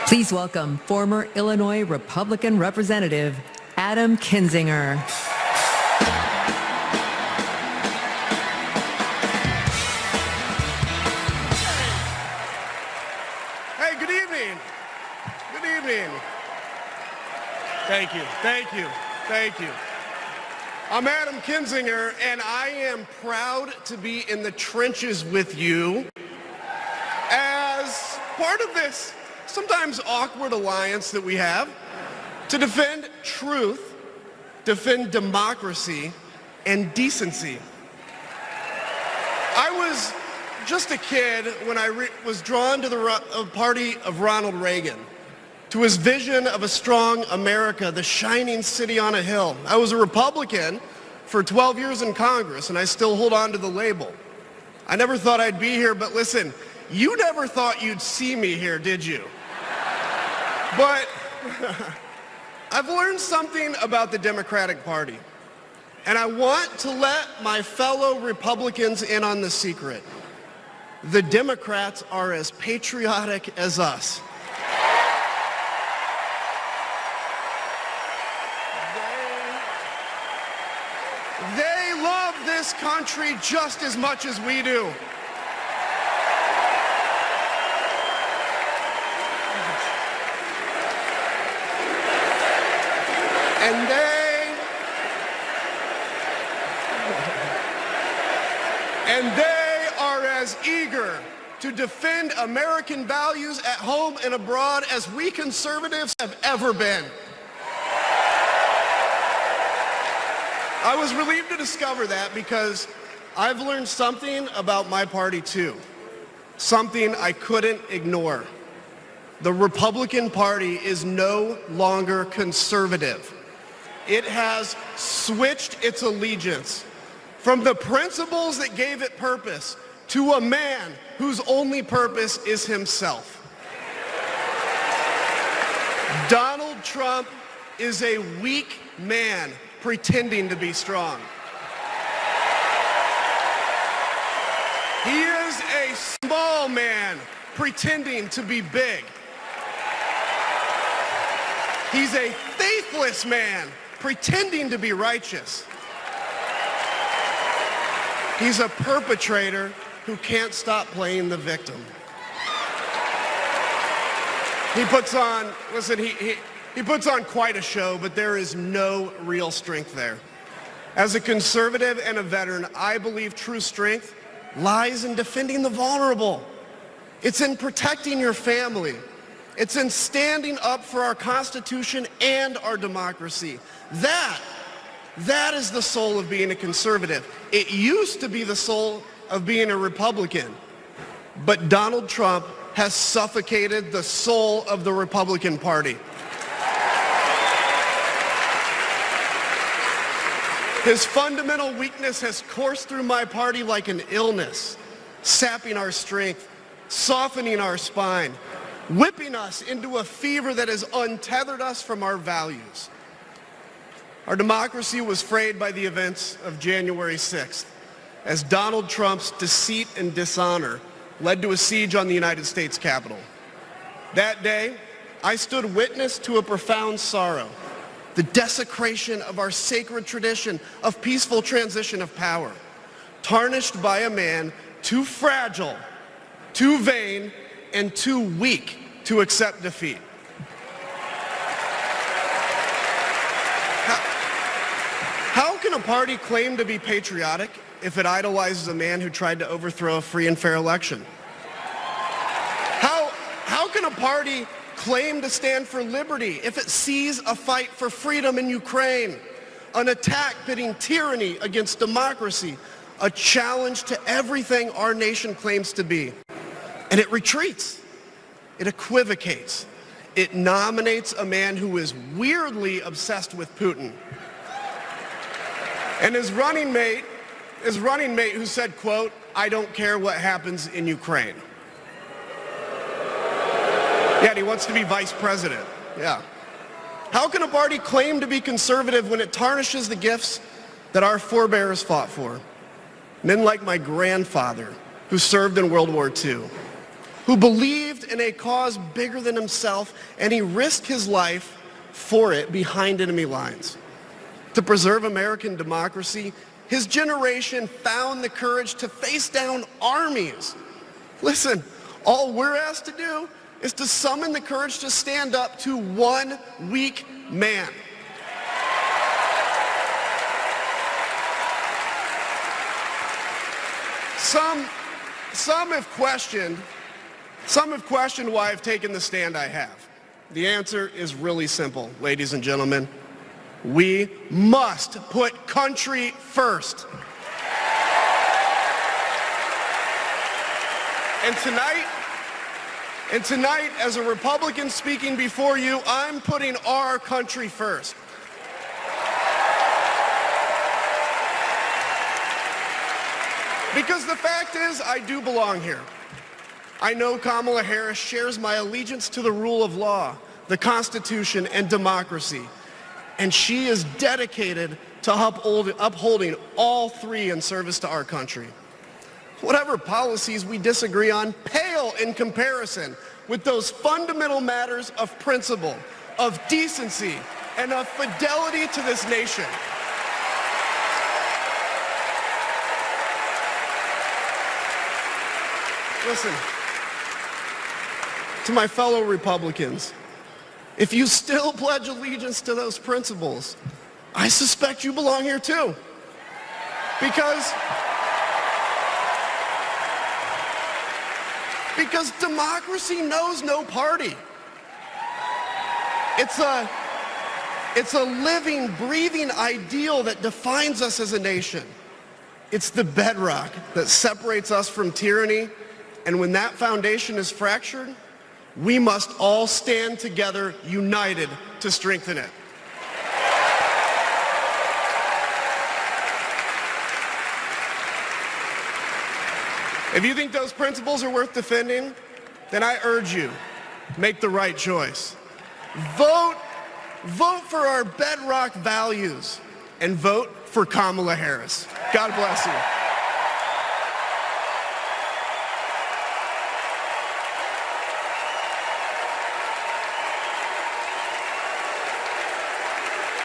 Please welcome former Illinois Republican Representative Adam Kinzinger. Hey, good evening. Good evening. Thank you, thank you, thank you. I'm Adam Kinzinger, and I am proud to be in the trenches with you as part of this sometimes awkward alliance that we have to defend truth, defend democracy, and decency. I was just a kid when I was drawn to the party of Ronald Reagan, to his vision of a strong America, the shining city on a hill. I was a Republican for 12 years in Congress, and I still hold on to the label. I never thought I'd be here, but listen, you never thought you'd see me here, did you? But I've learned something about the Democratic Party, and I want to let my fellow Republicans in on the secret. The Democrats are as patriotic as us. They love this country just as much as we do. And they are as eager to defend American values at home and abroad as we conservatives have ever been. I was relieved to discover that because I've learned something about my party too, something I couldn't ignore. The Republican Party is no longer conservative. It has switched its allegiance from the principles that gave it purpose to a man whose only purpose is himself. Donald Trump is a weak man pretending to be strong. He is a small man pretending to be big. He's a faithless man pretending to be righteous. He's a perpetrator who can't stop playing the victim. He puts on, listen, he puts on quite a show, but there is no real strength there. As a conservative and a veteran, I believe true strength lies in defending the vulnerable. It's in protecting your family. It's in standing up for our Constitution and our democracy. That is the soul of being a conservative. It used to be the soul of being a Republican, but Donald Trump has suffocated the soul of the Republican Party. His fundamental weakness has coursed through my party like an illness, sapping our strength, softening our spine, whipping us into a fever that has untethered us from our values. Our democracy was frayed by the events of January 6th, as Donald Trump's deceit and dishonor led to a siege on the United States Capitol. That day, I stood witness to a profound sorrow, the desecration of our sacred tradition of peaceful transition of power, tarnished by a man too fragile, too vain, and too weak to accept defeat. How can a party claim to be patriotic if it idolizes a man who tried to overthrow a free and fair election? How can a party claim to stand for liberty if it sees a fight for freedom in Ukraine, an attack pitting tyranny against democracy, a challenge to everything our nation claims to be? And it retreats, it equivocates, it nominates a man who is weirdly obsessed with Putin. And his running mate who said, quote, "I don't care what happens in Ukraine." Yeah, and he wants to be vice president. Yeah. How can a party claim to be conservative when it tarnishes the gifts that our forebears fought for? Men like my grandfather, who served in World War II, who believed in a cause bigger than himself, and he risked his life for it behind enemy lines. To preserve American democracy, his generation found the courage to face down armies. Listen, all we're asked to do is to summon the courage to stand up to one weak man. Some have questioned why I've taken the stand I have. The answer is really simple, ladies and gentlemen. We must put country first. And tonight, as a Republican speaking before you, I'm putting our country first. Because the fact is, I do belong here. I know Kamala Harris shares my allegiance to the rule of law, the Constitution, and democracy. And she is dedicated to upholding all three in service to our country. Whatever policies we disagree on pale in comparison with those fundamental matters of principle, of decency, and of fidelity to this nation. Listen, to my fellow Republicans, if you still pledge allegiance to those principles, I suspect you belong here too. Because democracy knows no party. It's a living, breathing ideal that defines us as a nation. It's the bedrock that separates us from tyranny. And when that foundation is fractured, we must all stand together, united, to strengthen it. If you think those principles are worth defending, then I urge you, make the right choice. Vote for our bedrock values and vote for Kamala Harris. God bless you.